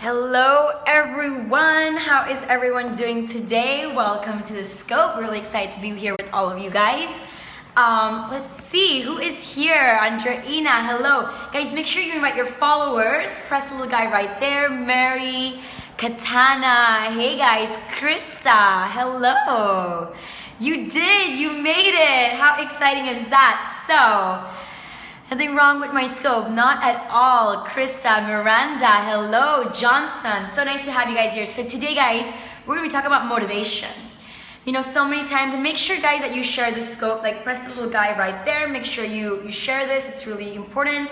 Hello everyone, how is everyone doing today? Welcome to The Scope. Really excited to be here with all of you guys. Let's see, who is here? Andreina, hello. Guys, make sure you invite your followers. Press the little guy right there. Mary, Katana, hey guys. Krista, hello. You did, you made it. How exciting is that? So, nothing wrong with my scope, not at all. Krista, Miranda, hello. Johnson, so nice to have you guys here. So today guys, we're gonna be talking about motivation. You know, so many times, and make sure guys that you share the scope, like press the little guy right there. Make sure you share this, it's really important.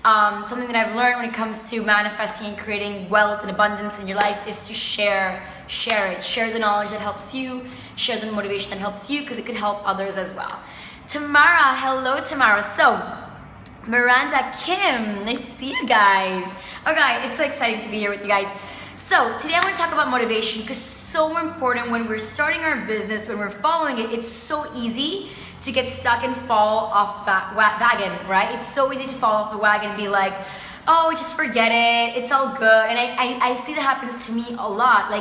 Something that I've learned when it comes to manifesting and creating wealth and abundance in your life is to share it. Share the knowledge that helps you, share the motivation that helps you, because it could help others as well. Tamara, hello Tamara. So, Miranda, Kim, nice to see you guys. Okay, it's so exciting to be here with you guys. So today I want to talk about motivation because it's so important when we're starting our business, when we're following it. It's so easy to get stuck and fall off the wagon, right? It's so easy to fall off the wagon and be like, oh, just forget it, it's all good. And I see that happens to me a lot.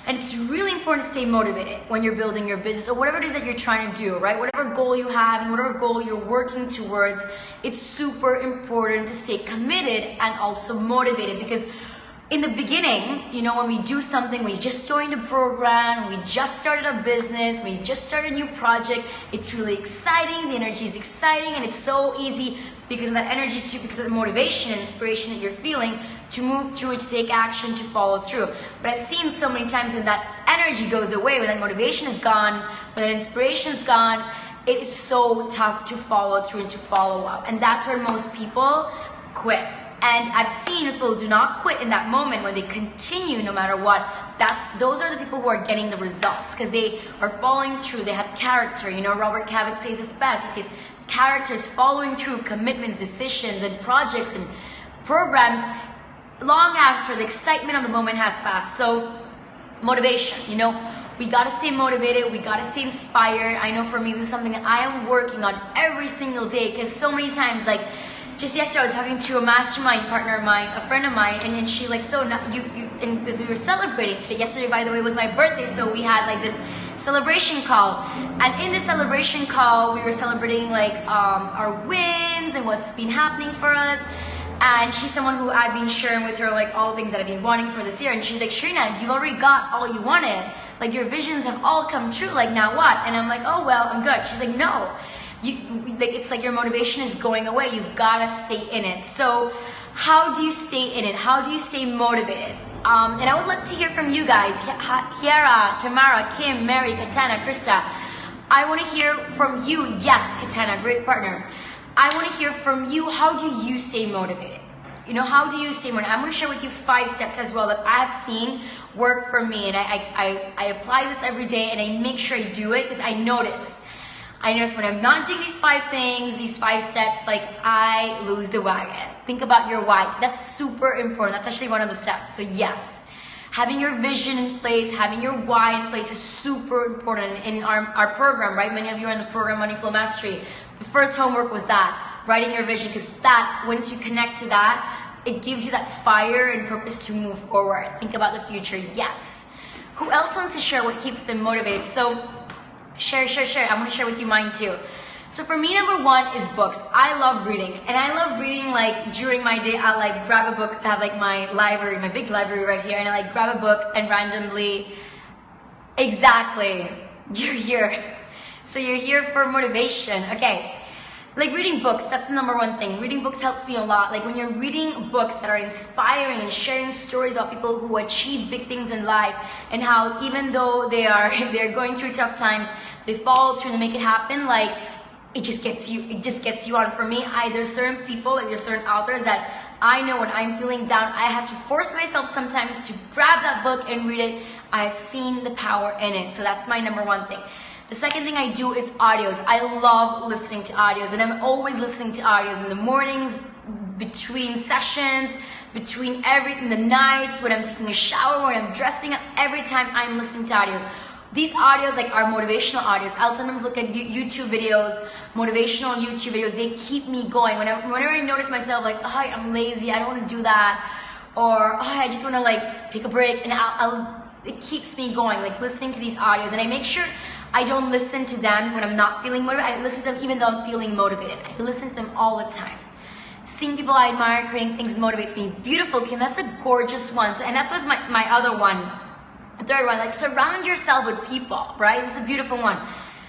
And it's really important to stay motivated when you're building your business or whatever it is that you're trying to do, right? Whatever goal you have and whatever goal you're working towards, it's super important to stay committed and also motivated, because in the beginning, you know, when we do something, we just joined a program, we just started a business, we just started a new project, it's really exciting, the energy is exciting, and it's so easy because of that energy, because of the motivation and inspiration that you're feeling to move through it, to take action, to follow through. But I've seen so many times when that energy goes away, when that motivation is gone, when that inspiration is gone, it is so tough to follow through and to follow up. And that's where most people quit. And I've seen people do not quit in that moment when they continue no matter what. Those are the people who are getting the results because they are following through. They have character. You know, Robert Cavett says this best. He says characters following through commitments, decisions, and projects and programs long after the excitement of the moment has passed. So motivation, you know, we gotta stay motivated, we gotta stay inspired. I know for me this is something that I am working on every single day, because so many times, like just yesterday I was talking to a mastermind partner of mine, a friend of mine, and then she's like, so now and because we were celebrating today, yesterday by the way was my birthday, so we had like this celebration call, and in the celebration call we were celebrating like our wins and what's been happening for us. And she's someone who I've been sharing with her like all the things that I've been wanting for this year, and she's like, Shrina, you already got all you wanted, like your visions have all come true, like now what? And I'm like, oh well, I'm good. She's like, no, it's like your motivation is going away, you gotta stay in it. So how do you stay in it? How do you stay motivated? And I would love to hear from you guys. Hiera, Tamara, Kim, Mary, Katana, Krista, I want to hear from you. Yes, Katana, great partner. I want to hear from you. How do you stay motivated? You know, how do you stay motivated? I'm going to share with you 5 steps as well that I've seen work for me, and I apply this every day, and I make sure I do it because I notice when I'm not doing these 5 things, these 5 steps, like I lose the wagon. Think about your why. That's super important. That's actually one of the steps. So yes, having your vision in place, having your why in place is super important in our program, right? Many of you are in the program Money Flow Mastery. The first homework was that, writing your vision, because that, once you connect to that, it gives you that fire and purpose to move forward. Think about the future. Yes. Who else wants to share what keeps them motivated? So share. I'm going to share with you mine too. So for me, number 1 is books. I love reading, and I love reading like during my day. I like grab a book, because I have like my library, my big library right here, and I like grab a book and randomly, exactly, you're here. So you're here for motivation. Okay. Like reading books, that's the number 1 thing. Reading books helps me a lot. Like when you're reading books that are inspiring and sharing stories of people who achieve big things in life, and how even though they're going through tough times, they follow through to make it happen, like it just gets you on. For me, there's certain people, like there's certain authors that I know when I'm feeling down, I have to force myself sometimes to grab that book and read it. I've seen the power in it. So that's my number 1 thing. The second thing I do is audios. I love listening to audios, and I'm always listening to audios in the mornings, between sessions, in the nights, when I'm taking a shower, when I'm dressing up. Every time I'm listening to audios. These audios like are motivational audios. I'll sometimes look at YouTube videos, motivational YouTube videos. They keep me going. Whenever I notice myself like, oh, I'm lazy, I don't want to do that, or oh, I just want to like take a break, and it keeps me going, like listening to these audios. And I make sure I don't listen to them when I'm not feeling motivated. I listen to them even though I'm feeling motivated. I listen to them all the time. Seeing people I admire creating things motivates me. Beautiful, Kim, that's a gorgeous one. So, and that was my other one. The third one, like surround yourself with people, right? This is a beautiful one.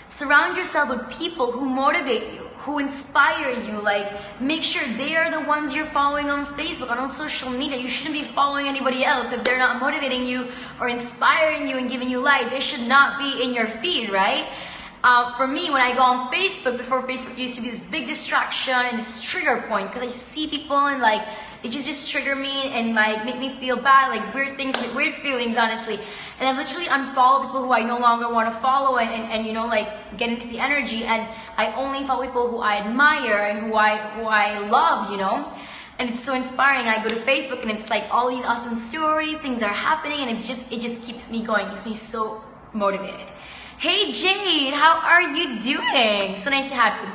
Surround yourself with people who motivate you, who inspire you. Like, make sure they are the ones you're following on Facebook, on social media. You shouldn't be following anybody else if they're not motivating you or inspiring you and giving you light. They should not be in your feed, right? For me, when I go on Facebook, before Facebook used to be this big distraction and this trigger point, because I see people and like it just trigger me and like make me feel bad, like weird things, like weird feelings, honestly. And I literally unfollow people who I no longer want to follow and you know, like get into the energy, and I only follow people who I admire and who I love, you know. And it's so inspiring. I go to Facebook and it's like all these awesome stories, things are happening, and it just keeps me going, keeps me so motivated. Hey Jade, how are you doing? So nice to have you.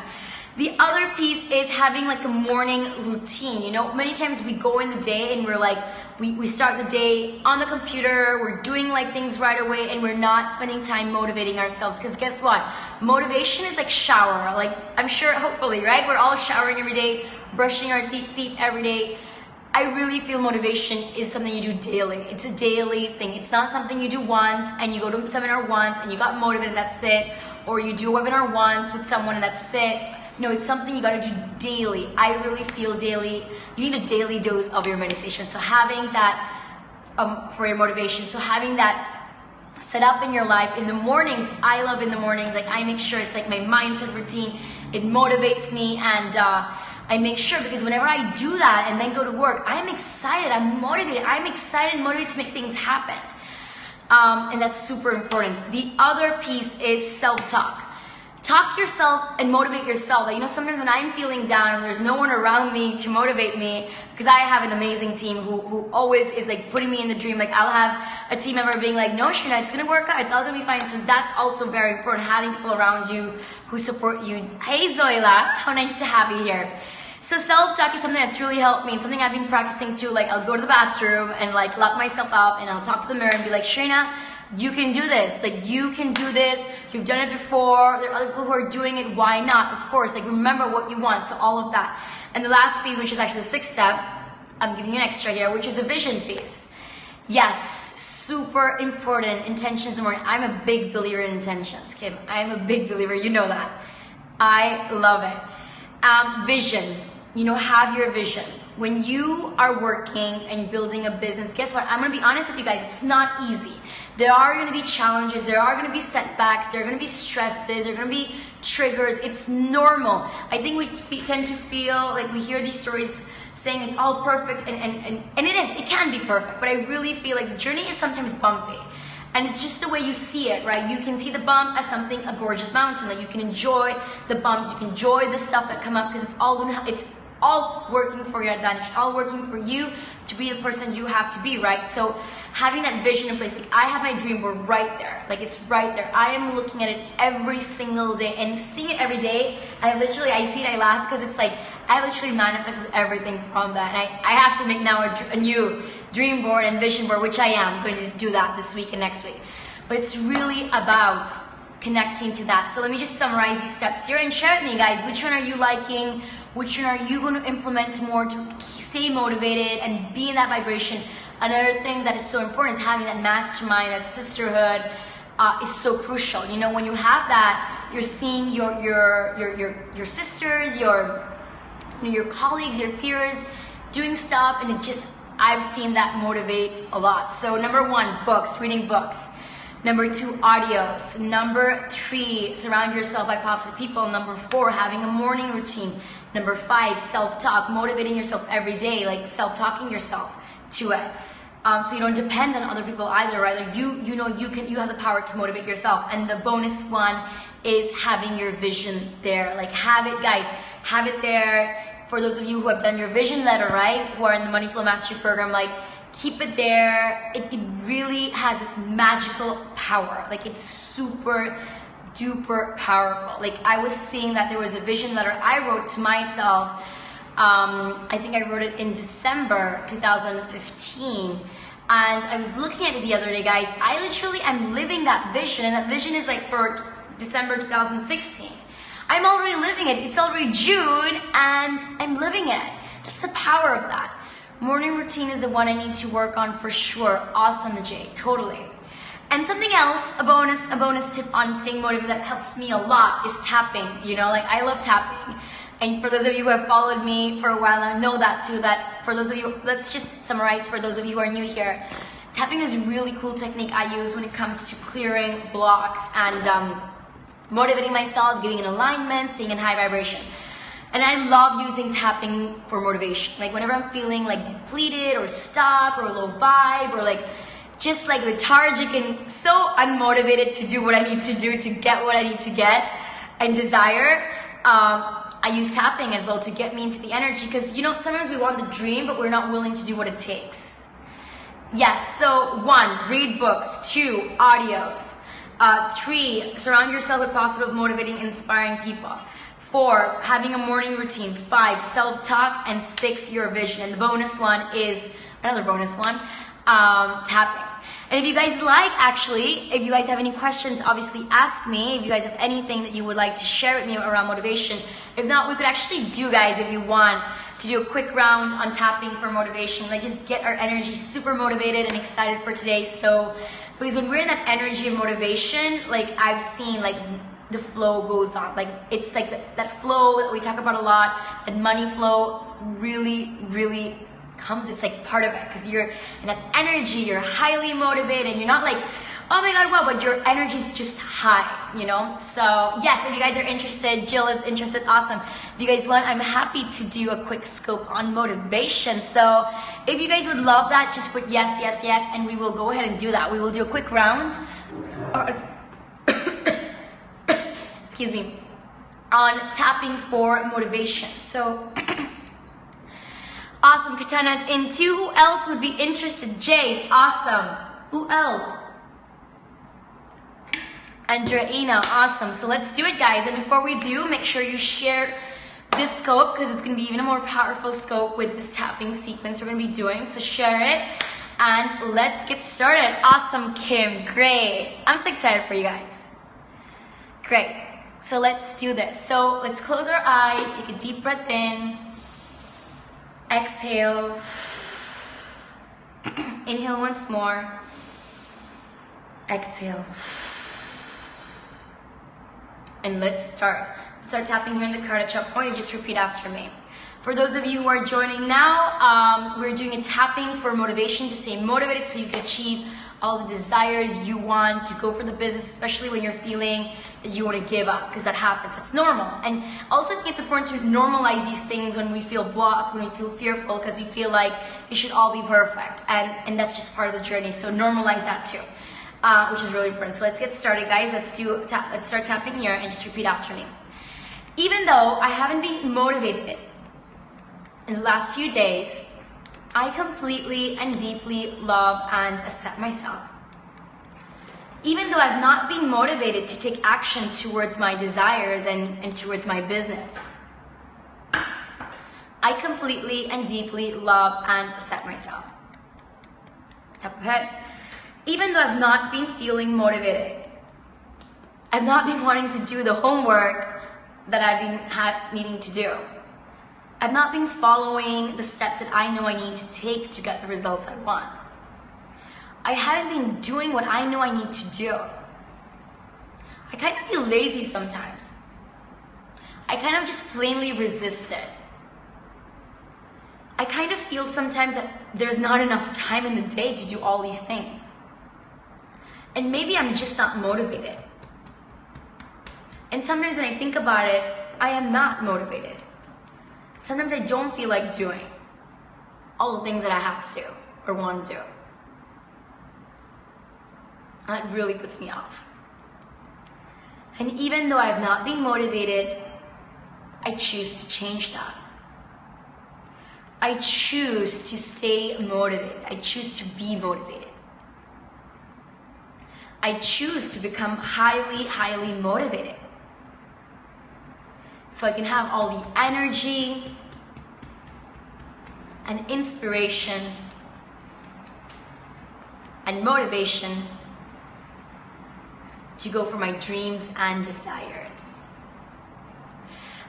The other piece is having like a morning routine. You know, many times we go in the day and we're like, we start the day on the computer, we're doing like things right away, and we're not spending time motivating ourselves. Because guess what? Motivation is like shower. Like, I'm sure, hopefully, right? We're all showering every day, brushing our teeth every day. I really feel motivation is something you do daily. It's a daily thing. It's not something you do once and you go to a seminar once and you got motivated and that's it. Or you do a webinar once with someone and that's it. No, it's something you gotta do daily. I really feel daily. You need a daily dose of your meditation. So having that for your motivation. So having that set up in your life in the mornings. I love in the mornings. Like I make sure it's like my mindset routine. It motivates me, and I make sure, because whenever I do that and then go to work, I'm excited, I'm motivated, and motivated to make things happen. And that's super important. The other piece is self-talk. Talk to yourself and motivate yourself. Like, you know, sometimes when I'm feeling down and there's no one around me to motivate me, because I have an amazing team who always is like putting me in the dream. Like I'll have a team member being like, no, Shrina, it's gonna work out, it's all gonna be fine. So that's also very important, having people around you who support you. Hey Zoila, how nice to have you here. So self-talk is something that's really helped me, and something I've been practicing too. Like I'll go to the bathroom and like lock myself up and I'll talk to the mirror and be like, Shrina, you can do this. Like you can do this. You've done it before. There are other people who are doing it. Why not? Of course, like remember what you want. So all of that. And the last piece, which is actually the sixth step, I'm giving you an extra here, which is the vision piece. Yes, super important. Intentions in the morning. I'm a big believer in intentions, Kim. I'm a big believer. You know that. I love it. Vision. You know, have your vision. When you are working and building a business, guess what? I'm going to be honest with you guys. It's not easy. There are going to be challenges. There are going to be setbacks. There are going to be stresses. There are going to be triggers. It's normal. I think we tend to feel like we hear these stories saying it's all perfect, and it is. It can be perfect. But I really feel like the journey is sometimes bumpy. And it's just the way you see it, right? You can see the bump as something, a gorgeous mountain. Like you can enjoy the bumps. You can enjoy the stuff that come up, because it's all working for your advantage. It's all working for you to be the person you have to be, right? So having that vision in place, like I have my dream board right there. Like it's right there. I am looking at it every single day and seeing it every day. I see it, I laugh, because it's like I literally manifested everything from that. And I have to make now a new dream board and vision board, which I am going to do that this week and next week. But it's really about connecting to that. So let me just summarize these steps here and share with me, guys. Which one are you liking? Which one are you going to implement more to stay motivated and be in that vibration? Another thing that is so important is having that mastermind, that sisterhood is so crucial. You know, when you have that, you're seeing your sisters, your colleagues, your peers doing stuff, and I've seen that motivate a lot. So number 1, books, reading books. Number 2, audios. Number 3, surround yourself by positive people. Number 4, having a morning routine. Number 5, self-talk, motivating yourself every day, like self-talking yourself to it. So you don't depend on other people either, right? You have the power to motivate yourself. And the bonus one is having your vision there. Like have it, guys, have it there. For those of you who have done your vision letter, right? Who are in the Money Flow Mastery program, like keep it there. It really has this magical power. Like it's super duper powerful. Like I was seeing that there was a vision letter I wrote to myself I think I wrote it in December 2015. And I was looking at it the other day, guys. I literally am living that vision, and that vision is like for December 2016. I'm already living it. It's already June, and I'm living it. That's the power of that. Morning routine is the one I need to work on for sure. Awesome, Jay. Totally. And something else, a bonus tip on staying motivated that helps me a lot is tapping. You know, like I love tapping. And for those of you who have followed me for a while now, know that too, that for those of you, let's just summarize for those of you who are new here. Tapping is a really cool technique I use when it comes to clearing blocks and motivating myself, getting in alignment, staying in high vibration. And I love using tapping for motivation. Like whenever I'm feeling like depleted or stuck or low vibe or like just like lethargic and so unmotivated to do what I need to do to get what I need to get and desire, I use tapping as well to get me into the energy, because you know, sometimes we want the dream, but we're not willing to do what it takes. Yes, so 1, read books. 2, audios. 3, surround yourself with positive, motivating, inspiring people. 4, having a morning routine. 5, self-talk. And 6, your vision. And the bonus one is, another bonus one, tapping. And if you guys like, actually, if you guys have any questions, obviously ask me. If you guys have anything that you would like to share with me around motivation. If not, we could actually do, guys, if you want, to do a quick round on tapping for motivation. Like just get our energy super motivated and excited for today. So, because when we're in that energy of motivation, like I've seen like the flow goes on. Like it's like that flow that we talk about a lot, that money flow really, really comes. It's like part of it, because you're in that energy, you're highly motivated, and you're not like, oh my god, wow, but your energy is just high, you know? So yes, if you guys are interested, Jill is interested, awesome. If you guys want, I'm happy to do a quick scope on motivation. So if you guys would love that, just put yes, yes, yes, and we will go ahead and do that. We will do a quick round, excuse me, on tapping for motivation. So awesome, Katana's in 2. Who else would be interested? Jade, awesome. Who else? Andreina, awesome. So let's do it, guys. And before we do, make sure you share this scope, because it's going to be even a more powerful scope with this tapping sequence we're going to be doing. So share it and let's get started. Awesome, Kim. Great. I'm so excited for you guys. Great. So let's do this. So let's close our eyes, take a deep breath in. Exhale. Inhale once more. Exhale. And let's start. Let's start tapping here in the Karate Chop point and just repeat after me. For those of you who are joining now, we're doing a tapping for motivation to stay motivated so you can achieve all the desires you want to go for the business, especially when you're feeling that you want to give up, because that happens. That's normal. And also I think it's important to normalize these things when we feel blocked, when we feel fearful, because we feel like it should all be perfect. And that's just part of the journey. So normalize that too, which is really important. So let's get started, guys. Let's start tapping here and just repeat after me. Even though I haven't been motivated in the last few days, I completely and deeply love and accept myself. Even though I've not been motivated to take action towards my desires and towards my business, I completely and deeply love and accept myself. Tap of head. Even though I've not been feeling motivated, I've not been wanting to do the homework that I've been needing to do. I've not been following the steps that I know I need to take to get the results I want. I haven't been doing what I know I need to do. I kind of feel lazy sometimes. I kind of just plainly resist it. I kind of feel sometimes that there's not enough time in the day to do all these things. And maybe I'm just not motivated. And sometimes when I think about it, I am not motivated. Sometimes I don't feel like doing all the things that I have to do or want to do. That really puts me off. And even though I have not been motivated, I choose to change that. I choose to stay motivated. I choose to be motivated. I choose to become highly, highly motivated. So I can have all the energy and inspiration and motivation to go for my dreams and desires.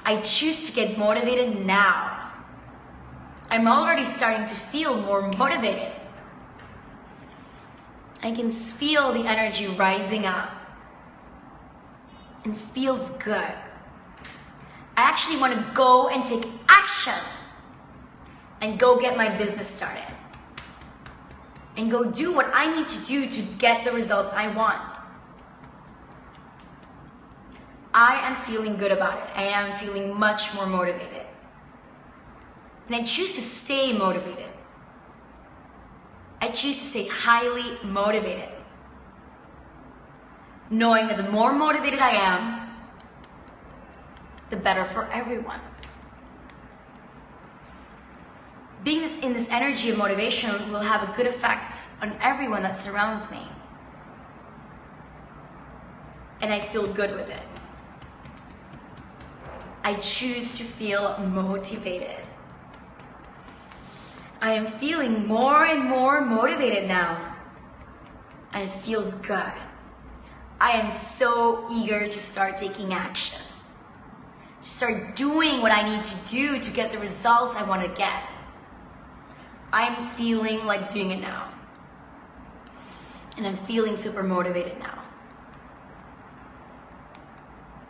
I choose to get motivated now. I'm already starting to feel more motivated. I can feel the energy rising up and feels good. I actually want to go and take action and go get my business started and go do what I need to do to get the results I want. I am feeling good about it. I am feeling much more motivated. And I choose to stay motivated. I choose to stay highly motivated, knowing that the more motivated I am, the better for everyone. Being in this energy of motivation will have a good effect on everyone that surrounds me. And I feel good with it. I choose to feel motivated. I am feeling more and more motivated now. And it feels good. I am so eager to start taking action. To start doing what I need to do to get the results I want to get. I'm feeling like doing it now. And I'm feeling super motivated now.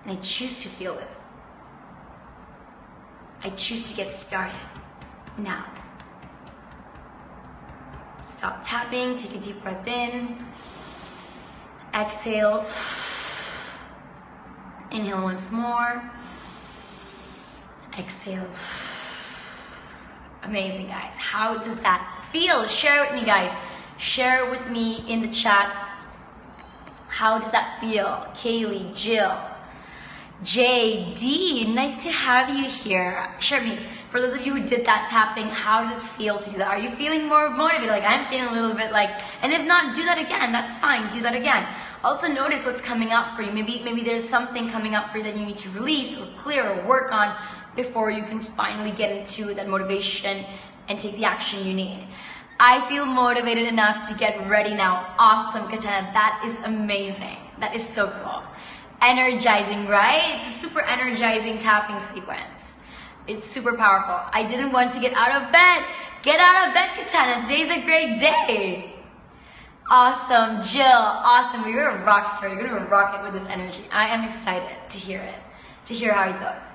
And I choose to feel this. I choose to get started now. Stop tapping, take a deep breath in. Exhale. Inhale once more. Exhale. Amazing, guys. How does that feel? Share it with me, guys. Share it with me in the chat. How does that feel? Kaylee, Jill, JD, nice to have you here. Share me. For those of you who did that tapping, how did it feel to do that? Are you feeling more motivated? Like I'm feeling a little bit like, and if not, do that again. That's fine. Do that again. Also notice what's coming up for you. Maybe there's something coming up for you that you need to release or clear or work on before you can finally get into that motivation and take the action you need. I feel motivated enough to get ready now. Awesome, Katana. That is amazing. That is so cool. Energizing, right? It's a super energizing tapping sequence. It's super powerful. I didn't want to get out of bed. Get out of bed, Katana. Today's a great day. Awesome, Jill. Awesome. You're a rock star. You're going to rock it with this energy. I am excited to hear it, to hear how it goes.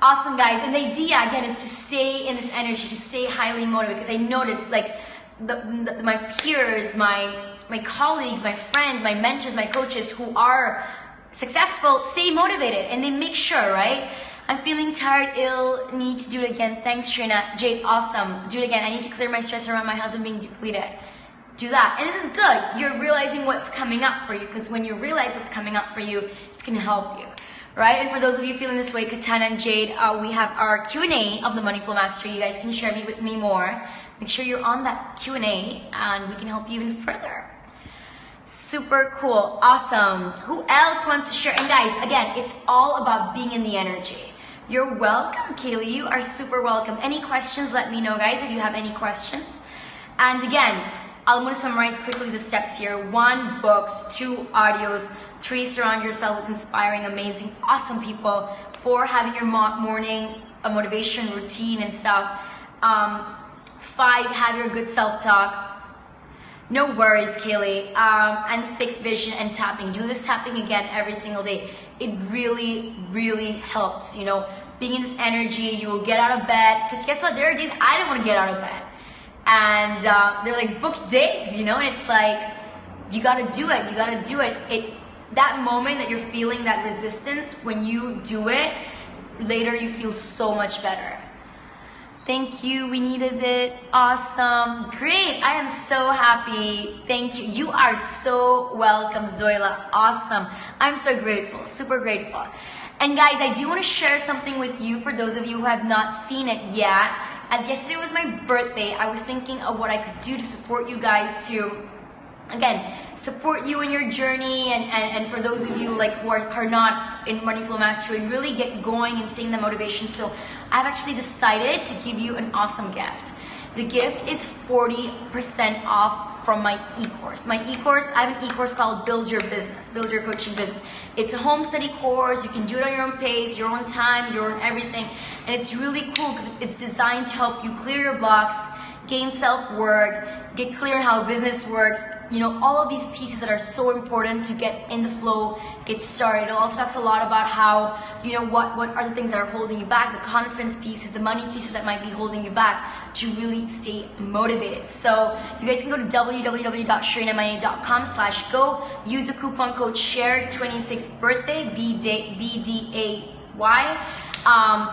Awesome, guys. And the idea, again, is to stay in this energy, to stay highly motivated. Because I noticed, like, my peers, my colleagues, my friends, my mentors, my coaches who are successful stay motivated and they make sure, right? I'm feeling tired, ill, need to do it again. Thanks, Shrina. Jade, awesome. Do it again. I need to clear my stress around my husband being depleted. Do that. And this is good. You're realizing what's coming up for you, because when you realize what's coming up for you, it's going to help you, right? And for those of you feeling this way, Katana and Jade, we have our Q&A of the Money Flow Mastery. You guys can share with me more. Make sure you're on that Q&A and we can help you even further. Super cool. Awesome. Who else wants to share? And guys, again, it's all about being in the energy. You're welcome, Kaylee. You are super welcome. Any questions, let me know, guys, if you have any questions. And again, I'm going to summarize quickly the steps here. 1, books. 2, audios. 3, surround yourself with inspiring, amazing, awesome people. 4, having your morning motivation routine and stuff. 5, have your good self-talk. No worries, Kaylee. And 6, vision and tapping. Do this tapping again every single day. It really, really helps. You know, being in this energy, you will get out of bed. Because guess what? There are days I don't want to get out of bed. And they're like booked days, you know? And it's like, you got to do it. You got to do it. That moment that you're feeling that resistance, when you do it, later you feel so much better. Thank you. We needed it. Awesome. Great. I am so happy. Thank you. You are so welcome, Zoila. Awesome. I'm so grateful. Super grateful. And guys, I do want to share something with you for those of you who have not seen it yet. As yesterday was my birthday, I was thinking of what I could do to support you guys to, again, support you in your journey, and for those of you like who are not in Money Flow Mastery, really get going and seeing the motivation. So I've actually decided to give you an awesome gift. The gift is 40% off from my e-course. My e-course, I have an e-course called Build Your Business, Build Your Coaching Business. It's a home study course. You can do it on your own pace, your own time, your own everything. And it's really cool because it's designed to help you clear your blocks, gain self-worth, get clear on how business works, all of these pieces that are so important to get in the flow, get started. It also talks a lot about how, what are the things that are holding you back, the confidence pieces, the money pieces that might be holding you back to really stay motivated. So you guys can go to www.shireenamaya.com/go, use the coupon code SHARE26birthday, BDAY,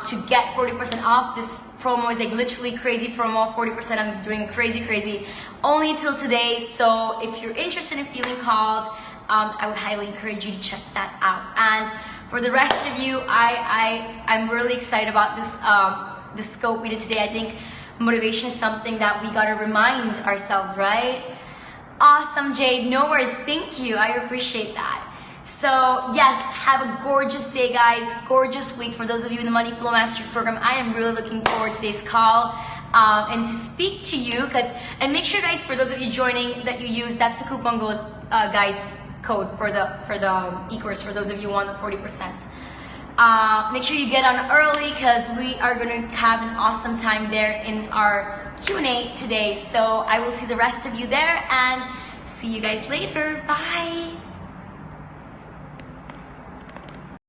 to get 40% off. This promo is like literally crazy promo, 40%. I'm doing crazy only till today. So if you're interested in feeling called, I would highly encourage you to check that out. And for the rest of you, I'm really excited about this scope we did today. I think motivation is something that we gotta remind ourselves, right? Awesome, Jade. No worries. Thank you. I appreciate that. So yes, have a gorgeous day, guys. Gorgeous week. For those of you in the Money Flow Mastery Program, I am really looking forward to today's call and to speak to you. And make sure, guys, for those of you joining, that you use, that's the coupon goes, guys, code for the e-course. For those of you who want the 40%. Make sure you get on early because we are going to have an awesome time there in our Q&A today. So I will see the rest of you there and see you guys later. Bye.